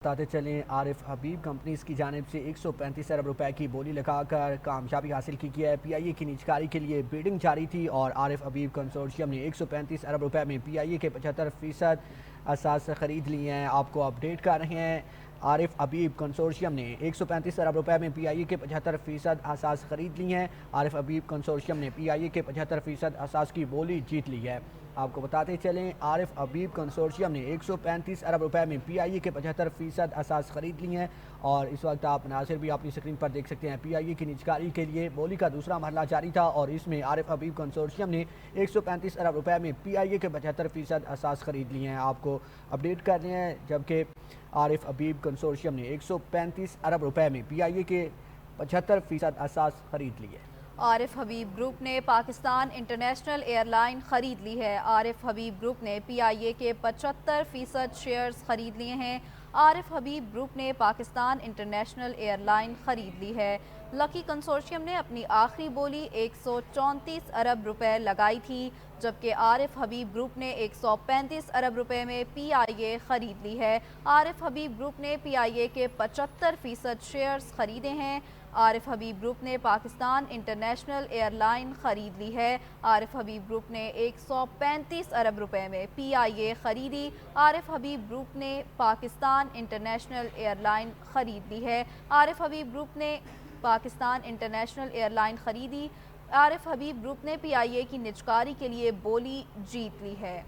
बताते चलें, आरिफ हबीब कंपनीज की जानिब से 135 अरब रुपए की बोली लगाकर कामयाबी हासिल की है। पीआईए की निजकारी के लिए बिडिंग जारी थी और आरिफ हबीब कंसोर्शियम ने 135 अरब रुपए में पीआईए के 75% असास खरीद लिए हैं। आपको अपडेट कर रहे हैं, आरिफ हबीब कंसोर्शियम ने 135 अरब रुपए में पीआईए के 75% असास खरीद ली हैं। आरिफ हबीब कंसोर्शियम ने पीआईए के 75% असास की बोली जीत ली है। आपको बताते चलें, आरिफ हबीब कंसोर्शियम ने 135 अरब रुपए में पीआईए के 75% असास खरीद लिए हैं और इस वक्त आप नासिर भी अपनी स्क्रीन पर देख सकते हैं। पीआईए की निजकारी के लिए बोली का दूसरा मरहला जारी था और इसमें आरिफ हबीब कंसोर्शियम ने 135 अरब रुपए में पीआईए के 75% असास खरीद लिए हैं। आपको अपडेट कर रहे हैं, जबकि आरिफ हबीब कंसोर्शियम ने 135 अरब रुपए में पीआईए के 75% असास खरीद लिए। आरिफ हबीब ग्रुप ने पाकिस्तान इंटरनेशनल एयरलाइन खरीद ली है। आरिफ हबीब ग्रुप ने पीआईए के 75% शेयर्स खरीद लिए हैं। आरिफ हबीब ग्रुप ने पाकिस्तान इंटरनेशनल एयरलाइन खरीद ली है। लकी कंसोर्शियम ने अपनी आखिरी बोली 134 अरब रुपए लगाई थी, जबकि आरिफ हबीब ग्रुप ने 135 अरब रुपए में पीआईए खरीद ली है। आरिफ हबीब ग्रुप ने पीआईए के 75% शेयर्स खरीदे हैं। आरिफ हबीब ग्रुप ने पाकिस्तान इंटरनेशनल एयरलाइन खरीद ली है। आरिफ हबीब ग्रुप ने 135 अरब रुपए में पीआईए खरीदी। आरिफ हबीब ग्रुप ने पाकिस्तान इंटरनेशनल एयरलाइन खरीद ली है। आरिफ हबीब ग्रुप ने पाकिस्तान इंटरनेशनल एयरलाइन खरीदी। आरिफ हबीब ग्रुप ने पीआईए की निजकारी के लिए बोली जीत ली है।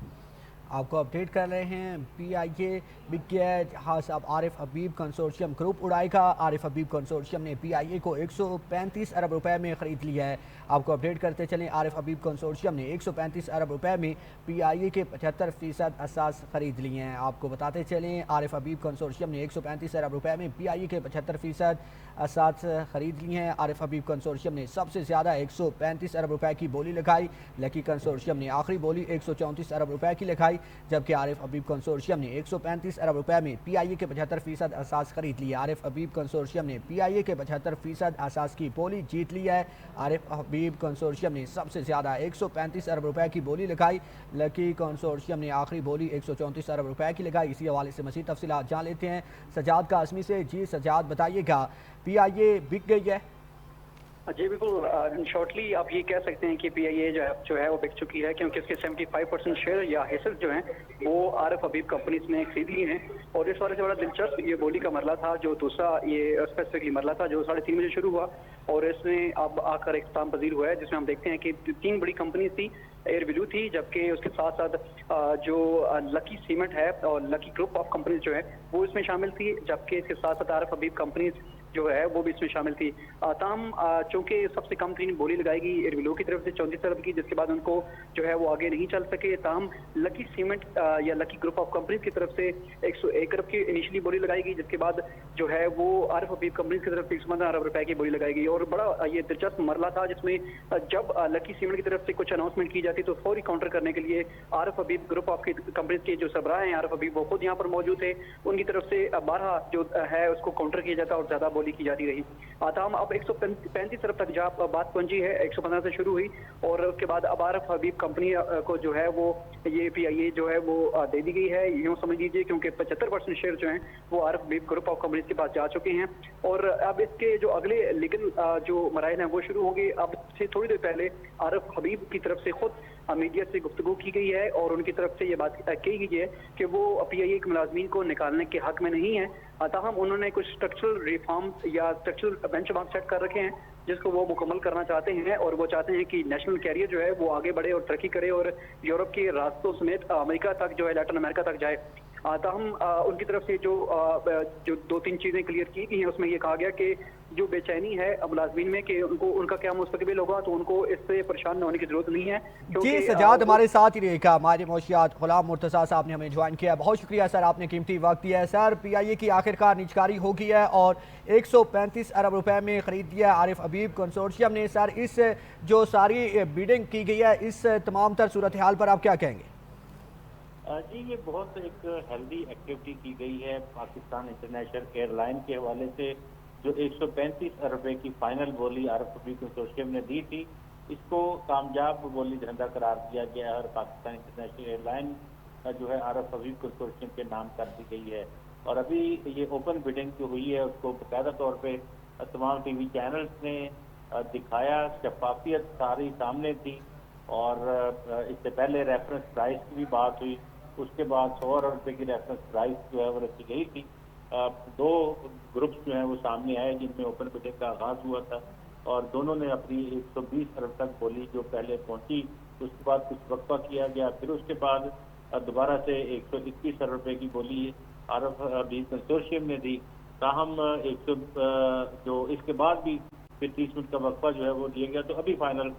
आपको अपडेट कर रहे हैं, पीआईए बिक गया है जहाज अब आरिफ हबीब कंसोर्शियम ग्रुप उड़ाएगा। आरिफ हबीब कंसोर्शियम ने पीआईए को 135 अरब रुपए में ख़रीद लिया है। आपको अपडेट करते चलें, आरिफ हबीब कंसोर्शियम ने 135 अरब रुपए में पीआईए के 75% असास खरीद लिए हैं। आपको बताते चलें, आरिफ हबीब कंसोर्शियम ने 135 अरब रुपए में पीआईए के 75% असास खरीद लिए हैं। आरिफ हबीब कंसोर्शियम ने सबसे ज़्यादा 135 अरब रुपए की बोली लगाई। लकी कंसोर्शियम ने आखिरी बोली 134 अरब रुपए की लगाई, जबकि आरिफ हबीब कंसोर्शियम ने 135 अरब रुपए में पीआईए के 75% असास खरीद लिए। आरिफ हबीब कंसोर्शियम ने पीआईए के 75% असास की बोली जीत ली है। आरिफ हबीब कंसोर्शियम ने सबसे ज़्यादा 135 अरब रुपए की बोली लगाई। लकी कंसोर्शियम ने आखिरी बोली 134 अरब रुपए की लगाई। इसी हवाले से मज़ीद तफसीलात जान लेते हैं सजाद कासमी से। जी सजाद, बताइएगा, पीआईए बिक गई है? जी बिल्कुल, शॉर्टली आप ये कह सकते हैं कि पीआईए जो है वो बिक चुकी है, क्योंकि इसके 75% शेयर या हिस्से जो हैं वो आरिफ हबीब कंपनीज ने खरीद लिए हैं। और इस वाले से बड़ा दिलचस्प ये बोली का मरला था, जो दूसरा ये स्पेसिफिकली मरला था जो 3:30 बजे शुरू हुआ और इसमें अब आकर इख्तिताम पजीर हुआ है, जिसमें हम देखते हैं कि 3 बड़ी कंपनीज थी। एयर ब्लू थी, जबकि उसके साथ साथ जो लकी सीमेंट है और लकी ग्रुप ऑफ कंपनीज जो है वो इसमें शामिल थी, जबकि इसके साथ साथ आरिफ हबीब कंपनीज जो है वो भी इसमें शामिल थी। ताहम चूंकि सबसे कम तीन बोली लगाएगी एयर ब्लू की तरफ से 34 अरब की, जिसके बाद उनको जो है वो आगे नहीं चल सके। ताहम लकी सीमेंट या लकी ग्रुप ऑफ कंपनीज की तरफ से 101 अरब की इनिशियली बोली लगाएगी, जिसके बाद जो है वो आरिफ हबीब कंपनीज की तरफ से 115 अरब रुपए की बोली लगाएगी। और बड़ा ये दिलचस्प मरला था, जिसमें जब लकी सीमेंट की तरफ से कुछ अनाउंसमेंट की जाती तो फौरी काउंटर करने के लिए आरिफ हबीब ग्रुप ऑफ कंपनीज के जो सरबराह हैं आरिफ हबीब, वो खुद यहाँ पर मौजूद थे। उनकी तरफ से 12 जो है उसको काउंटर किया जाता और ज्यादा बोली की जाती रही। ताहम अब 135 अरब तक जहाँ बात पहुंची है, 115 से शुरू हुई और उसके बाद अब आरिफ हबीब कंपनी को जो है वो ये पीआईए जो है वो दे दी गई है, यूँ समझ लीजिए, क्योंकि 75% शेयर जो हैं वो आरिफ हबीब ग्रुप ऑफ कंपनीज के पास जा चुके हैं। और अब इसके जो अगले लीगल जो मराइल हैं वो शुरू होंगे। अब से थोड़ी देर पहले आरिफ हबीब की तरफ से खुद मीडिया से गुफ्तगू की गई है और उनकी तरफ से ये बात कही गई है कि वो पीआईए के मुलाजमीन को निकालने के हक में नहीं है। ताहम उन्होंने कुछ स्ट्रक्चरल रिफॉर्म या स्ट्रक्चरल बेंचमार्क सेट कर रखे हैं जिसको वो मुकम्मल करना चाहते हैं और वो चाहते हैं कि नेशनल कैरियर जो है वो आगे बढ़े और तरक्की करे और यूरोप के रास्तों समेत अमेरिका तक जो है लैटिन अमेरिका तक जाए। ताहम उनकी तरफ से जो 2-3 चीज़ें क्लियर की गई हैं, उसमें ये कहा गया कि जो बेचैनी है मुलाजमीन में कि उनको उनका क्या मुस्तकबिल होगा, तो उनको इससे परेशान न होने की जरूरत नहीं है। जी सजाद, हमारे साथ ही रहेगा हमारे मुंशियात गुलाम मुर्तज़ा साहब ने हमें ज्वाइन किया। बहुत शुक्रिया सर, आपने कीमती वक्त दिया है। सर, पीआईए की आखिरकार निजकारी हो गई है और 135 अरब रुपए में खरीद दिया आरिफ हबीब कंसोर्शियम ने। सर, इस जो सारी बिडिंग की गई है, इस तमाम तर सूरत हाल पर आप क्या कहेंगे? जी, ये बहुत एक हेल्दी एक्टिविटी की गई है पाकिस्तान इंटरनेशनल एयरलाइन के हवाले से। जो 135 अरब रुपए की फाइनल बोली आरिफ हबीब कंसोर्शियम ने दी थी, इसको कामयाब बोली धंधा करार दिया गया है और पाकिस्तान इंटरनेशनल एयरलाइन जो है आरिफ हबीब कंसोर्शियम के नाम कर दी गई है। और अभी ये ओपन बिडिंग जो हुई है उसको बाकायदा तौर पे तमाम टीवी चैनल्स ने दिखाया, शफाफियत सारी सामने थी। और इससे पहले रेफरेंस प्राइस की भी बात हुई, उसके बाद 100 अरब रुपए की रेफरेंस प्राइस जो है वो रखी गई थी। दो ग्रुप्स जो हैं वो सामने आए जिनमें ओपन बिडिंग का आगाज हुआ था और दोनों ने अपनी 120 अरब तक बोली जो पहले पहुंची। उसके बाद कुछ वक्फा किया गया, फिर उसके बाद दोबारा से 121 अरब रुपए की बोली आरफ हबीब कंसोर्शियम ने दी। ताहम 100 जो इसके बाद भी फिर 30 मिनट का वक्फा जो है वो दिया गया, तो अभी फाइनल